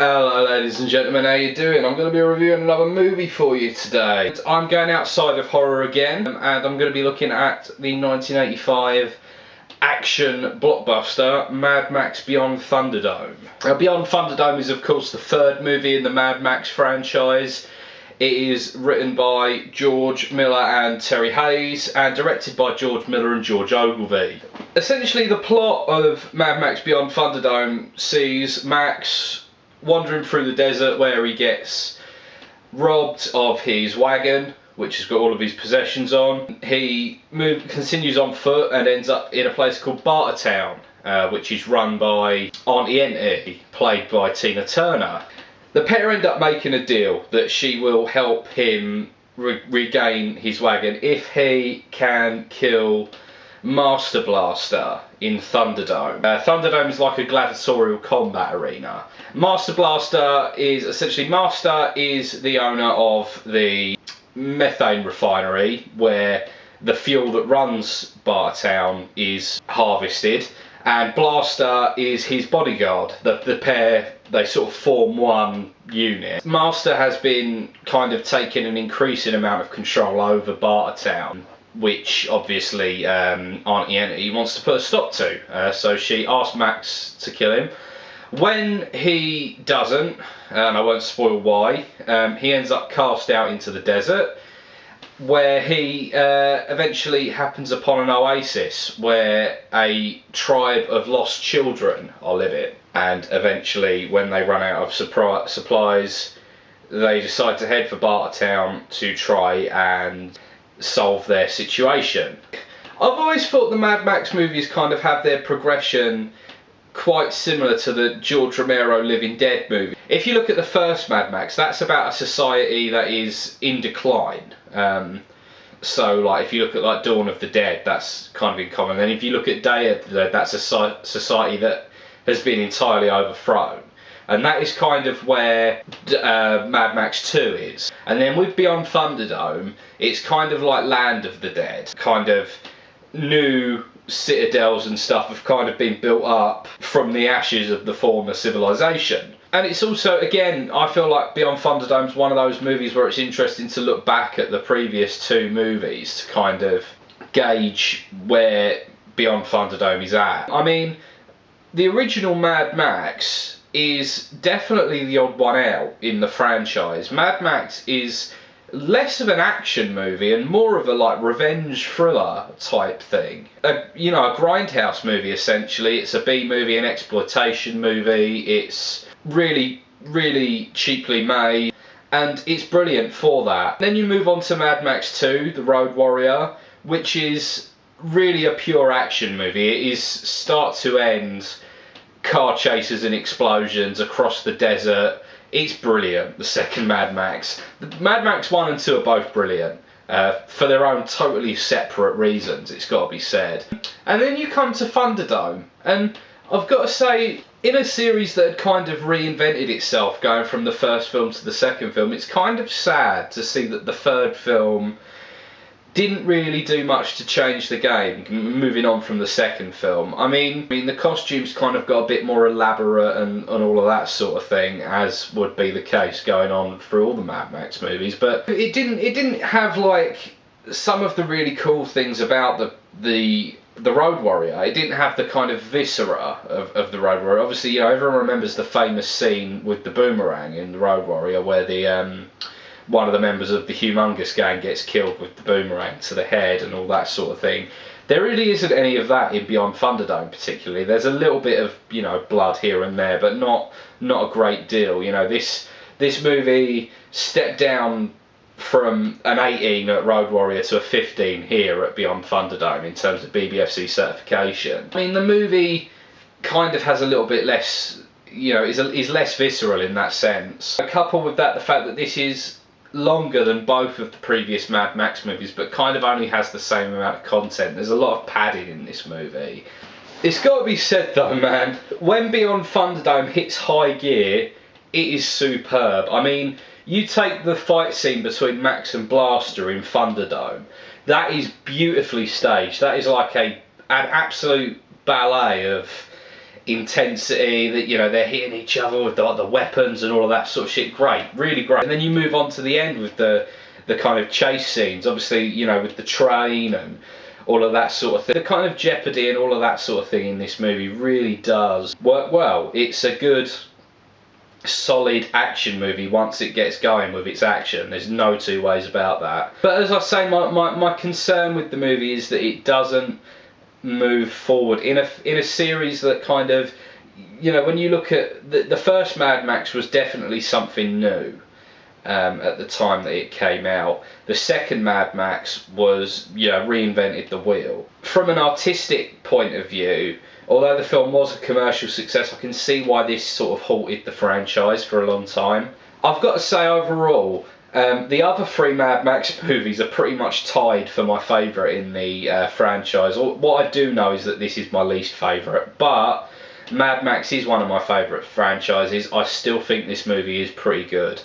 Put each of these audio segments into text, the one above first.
Hello ladies and gentlemen, how you doing? I'm going to be reviewing another movie for you today. I'm going outside of horror again, and I'm going to be looking at the 1985 action blockbuster Mad Max Beyond Thunderdome. Beyond Thunderdome is of course the third movie in the Mad Max franchise. It is written by George Miller and Terry Hayes and directed by George Miller and George Ogilvy. Essentially the plot of Mad Max Beyond Thunderdome sees Max wandering through the desert where he gets robbed of his wagon, which has got all of his possessions on. He continues on foot and ends up in a place called Bartertown, which is run by Auntie Enty, played by Tina Turner. The pair end up making a deal that she will help him regain his wagon if he can kill Master Blaster in Thunderdome. Thunderdome is like a gladiatorial combat arena. Master Blaster is essentially, Master is the owner of the methane refinery where the fuel that runs Bartertown is harvested, and Blaster is his bodyguard. The pair, they sort of form one unit. Master has been kind of taking an increasing amount of control over Bartertown, which obviously Auntie Enty wants to put a stop to. So she asks Max to kill him. When he doesn't, and I won't spoil why, he ends up cast out into the desert, where he eventually happens upon an oasis where a tribe of lost children are living. And eventually, when they run out of supplies, they decide to head for Bartertown to try and solve their situation. I've always thought the Mad Max movies kind of have their progression quite similar to the George Romero Living Dead movie. If you look at the first Mad Max, that's about a society that is in decline. So like if you look at like Dawn of the Dead, that's kind of in common. And if you look at Day of the Dead, that's a society that has been entirely overthrown. And that is kind of where Mad Max 2 is. And then with Beyond Thunderdome, it's kind of like Land of the Dead. Kind of new citadels and stuff have kind of been built up from the ashes of the former civilization. And it's also, again, I feel like Beyond Thunderdome is one of those movies where it's interesting to look back at the previous two movies to kind of gauge where Beyond Thunderdome is at. I mean, the original Mad Max is definitely the odd one out in the franchise. Mad Max is less of an action movie and more of a like revenge thriller type thing. A grindhouse movie essentially. It's a B movie, an exploitation movie. It's really, really cheaply made, and it's brilliant for that. Then you move on to Mad Max 2, The Road Warrior, which is really a pure action movie. It is start to end car chases and explosions across the desert. It's brilliant, the second Mad Max. Mad Max 1 and 2 are both brilliant, for their own totally separate reasons, it's got to be said. And then you come to Thunderdome, and I've got to say, in a series that had kind of reinvented itself going from the first film to the second film, it's kind of sad to see that the third film didn't really do much to change the game, moving on from the second film. I mean the costumes kind of got a bit more elaborate and all of that sort of thing, as would be the case going on through all the Mad Max movies, but it didn't have like some of the really cool things about the Road Warrior. It didn't have the kind of viscera of the Road Warrior. Obviously, everyone remembers the famous scene with the boomerang in the Road Warrior where the one of the members of the Humongous Gang gets killed with the boomerang to the head and all that sort of thing. There really isn't any of that in Beyond Thunderdome particularly. There's a little bit of blood here and there, but not a great deal. This movie stepped down from an 18 at Road Warrior to a 15 here at Beyond Thunderdome in terms of BBFC certification. I mean, the movie kind of has a little bit less, is less visceral in that sense. Coupled with that, the fact that this is longer than both of the previous Mad Max movies, but kind of only has the same amount of content. There's a lot of padding in this movie. It's got to be said though, man, when Beyond Thunderdome hits high gear, it is superb. I mean, you take the fight scene between Max and Blaster in Thunderdome, that is beautifully staged. That is like an absolute ballet of intensity, that, you know, they're hitting each other with the weapons and all of that sort of shit. Great, really great. And then you move on to the end with the kind of chase scenes, obviously, you know, with the train and all of that sort of thing. The kind of jeopardy and all of that sort of thing in this movie really does work well. It's a good, solid action movie once it gets going with its action. There's no two ways about that. But as I say, my concern with the movie is that it doesn't move forward in a series that kind of, you know, when you look at the first Mad Max was definitely something new at the time that it came out. The second Mad Max was, you know, reinvented the wheel. From an artistic point of view, although the film was a commercial success, I can see why this sort of halted the franchise for a long time. I've got to say, overall, the other three Mad Max movies are pretty much tied for my favourite in the franchise. What I do know is that this is my least favourite, but Mad Max is one of my favourite franchises. I still think this movie is pretty good.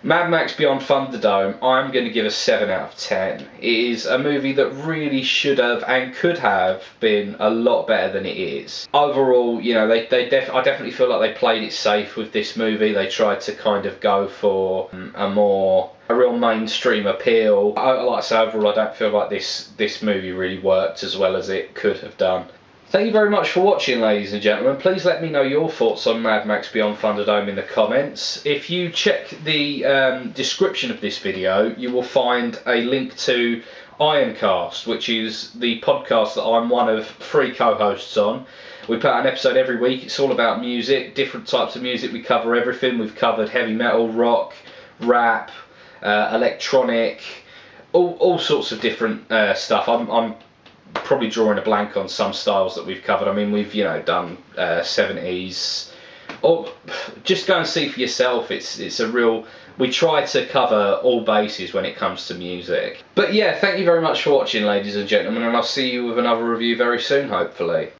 Mad Max Beyond Thunderdome, I'm going to give a 7 out of 10. It is a movie that really should have and could have been a lot better than it is. Overall, you know, I definitely feel like they played it safe with this movie. They tried to kind of go for a real mainstream appeal. Like I say, overall, I don't feel like this movie really worked as well as it could have done. Thank you very much for watching, ladies and gentlemen. Please let me know your thoughts on Mad Max Beyond Thunderdome in the comments. If you check the description of this video, you will find a link to Ironcast, which is the podcast that I'm one of 3 co-hosts on. We put out an episode every week. It's all about music, different types of music. We cover everything. We've covered heavy metal, rock, rap, electronic, all sorts of different stuff. I'm probably drawing a blank on some styles that we've covered. I mean, we've, you know, done 70s. Or just go and see for yourself. It's a real, we try to cover all bases when it comes to music. But yeah, thank you very much for watching, ladies and gentlemen, and I'll see you with another review very soon, hopefully.